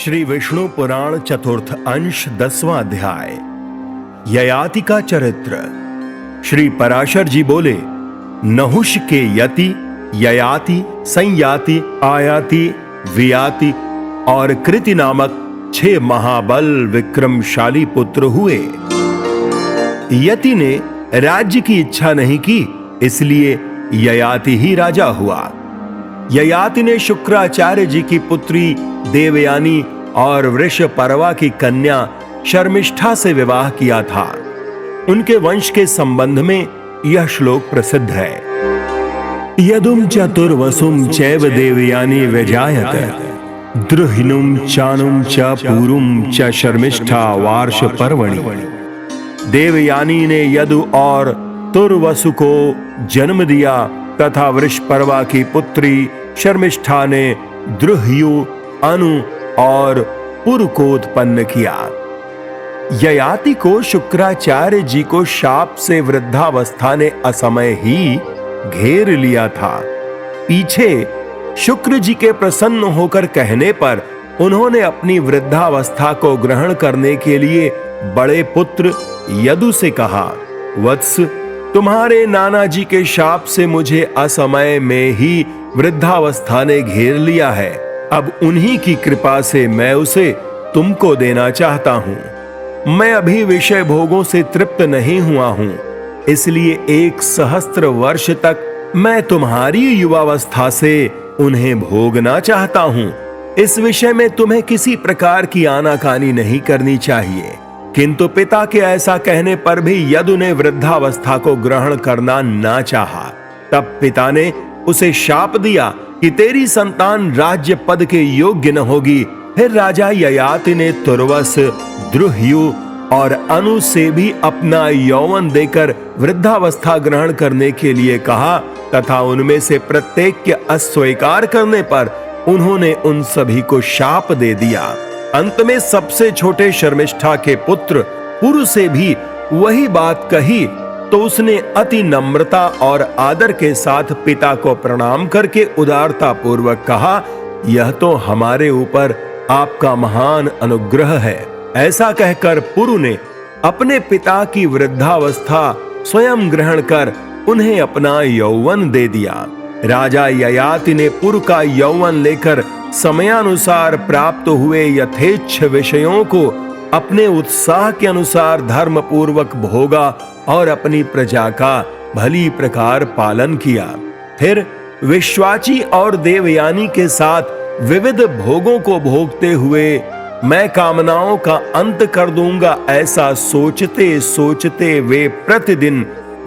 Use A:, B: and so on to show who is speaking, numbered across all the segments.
A: श्री विष्णु पुराण चतुर्थ अंश 10वां अध्याय ययाति का चरित्र। श्री पराशर जी बोले, नहुष के यति, ययाति, संयाति, आयाति, वियाति और कृति नामक 6 महाबल विक्रमशाली पुत्र हुए। यति ने राज्य की इच्छा नहीं की, इसलिए ययाति ही राजा हुआ। ययाति ने शुक्राचार्य जी की पुत्री देवयानी और वृषपर्वा की कन्या शर्मिष्ठा से विवाह किया था। उनके वंश के संबंध में यह श्लोक प्रसिद्ध है। यदुम चतुर्वसुम चैव देवयानी व्यजायत द्रुहिणुम चानुम च पूरुम च शर्मिष्ठा वार्ष पर्वणि। देवयानी ने यदु और तुर्वसु को जन्म दिया तथा वृषपर्वा की पुत्री शर्मिष्ठा ने द्रुह्यु, अनु और पुर को उत्पन्न किया। ययाति को शुक्राचार्य जी को शाप से वृद्धावस्था ने असमय ही घेर लिया था। पीछे शुक्र जी के प्रसन्न होकर कहने पर उन्होंने अपनी वृद्धावस्था को ग्रहण करने के लिए बड़े पुत्र यदु से कहा, वत्स, तुम्हारे नाना जी के शाप से मुझे असमय में ही वृद्धावस्था ने घेर लिया है। अब उन्हीं की कृपा से मैं उसे तुमको देना चाहता हूं। मैं अभी विषय भोगों से तृप्त नहीं हुआ हूं, इसलिए 1 सहस्त्र वर्ष तक मैं तुम्हारी युवावस्था से उन्हें भोगना चाहता हूं। इस विषय में तुम्हें किसी प्रकार की आनाकानी नहीं करनी चाहिए। किंतु पिता के ऐसा कहने पर भी यदु ने वृद्धावस्था को ग्रहण करना ना चाहा। तब पिता ने उसे शाप दिया कि तेरी संतान राज्य पद के योग्य न होगी। फिर राजा ययाति ने तुर्वस, द्रुह्यु और अनु से भी अपना यौवन देकर वृद्धावस्था ग्रहण करने के लिए कहा तथा उनमें से प्रत्येक के अस्वीकार करने पर उन्होंने उन सभी को शाप दे दिया। अंत में सबसे छोटे शर्मिष्ठा के पुत्र पुरु से भी वही बात कही तो उसने अति नम्रता और आदर के साथ पिता को प्रणाम करके उदारता पूर्वक कहा, यह तो हमारे ऊपर आपका महान अनुग्रह है। ऐसा कहकर पुरु ने अपने पिता की वृद्धावस्था स्वयं ग्रहण कर उन्हें अपना यौवन दे दिया। राजा ययाति ने पुरु का यौवन लेकर समयानुसार प्राप्त हुए यथेच्छ विषयों को अपने उत्साह के अनुसार धर्म पूर्वक भोगा और अपनी प्रजा का भली प्रकार पालन किया। फिर विश्वाची और देवयानी के साथ विविध भोगों को भोगते हुए मैं कामनाओं का अंत कर दूंगा, ऐसा सोचते सोचते वे प्रतिदिन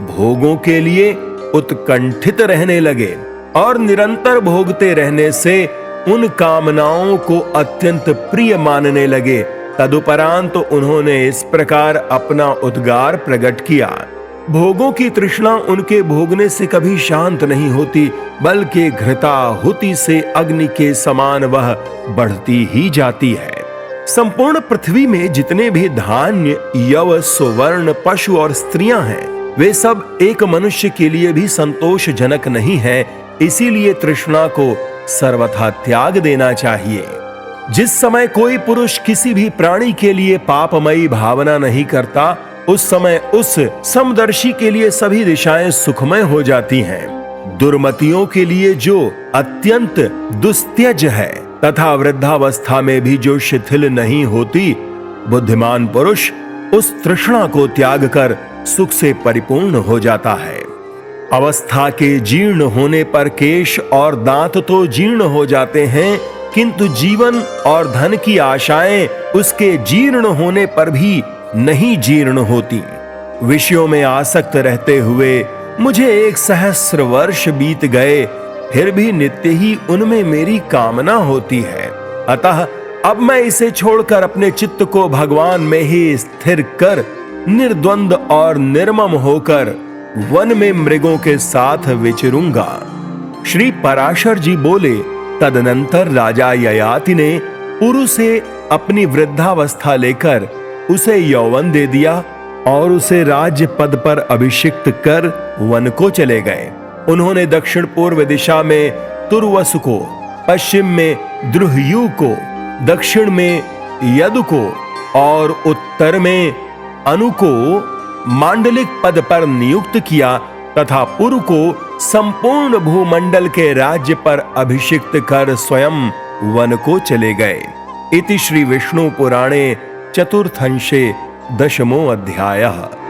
A: भोगों के लिए उत्कंठित रहने लगे और निरंतर भोगते रहने से उन कामनाओं को अत्यंत प्रिय मानने लगे। तदुपरांत उन्होंने इस प्रकार अपना उद्गार प्रकट किया, भोगों की तृष्णा उनके भोगने से कभी शांत नहीं होती, बल्कि घृताहुति से अग्नि के समान वह बढ़ती ही जाती है। संपूर्ण पृथ्वी में जितने भी धान्य, यव, सुवर्ण, पशु और स्त्रियां हैं, वे सब एक मनुष्य के लिए भी संतोषजनक नहीं है। इसीलिए तृष्णा को सर्वथा त्याग देना चाहिए। जिस समय कोई पुरुष किसी भी प्राणी के लिए पापमयी भावना नहीं करता, उस समय उस समदर्शी के लिए सभी दिशाएं सुखमय हो जाती हैं। दुर्मतियों के लिए जो अत्यंत दुस्त्यज है तथा वृद्धावस्था में भी जो शिथिल नहीं होती, बुद्धिमान पुरुष उस तृष्णा को त्याग कर सुख से परिपूर्ण हो जाता है। अवस्था के जीर्ण होने पर केश और दांत तो जीर्ण हो जाते हैं, किंतु जीवन और धन की आशाएं उसके जीर्ण होने पर भी नहीं जीर्ण होती। विषयों में आसक्त रहते हुए मुझे 1 सहस्र वर्ष बीत गए, फिर भी नित्य ही उनमें मेरी कामना होती है। अतः अब मैं इसे छोड़कर अपने चित्त को भगवान में ही स्थिर कर निर्द्वंद और निर्मम होकर वन में मृगों के साथ विचरूंगा। श्री पराशर जी बोले, तदनंतर राजा ययाति ने पुरु से अपनी वृद्धावस्था लेकर उसे यौवन दे दिया और उसे राज्य पद पर अभिषिक्त कर वन को चले गए। उन्होंने दक्षिण पूर्व दिशा में तुर्वसु को, पश्चिम में द्रुह्यु को, दक्षिण में यदु को और उत्तर में अनु को मांडलिक पद पर नियुक्त किया तथा पुरु को संपूर्ण भूमंडल के राज्य पर अभिषिक्त कर स्वयं वन को चले गए। इति श्री विष्णु पुराणे चतुर्थंशे 10वां अध्यायः।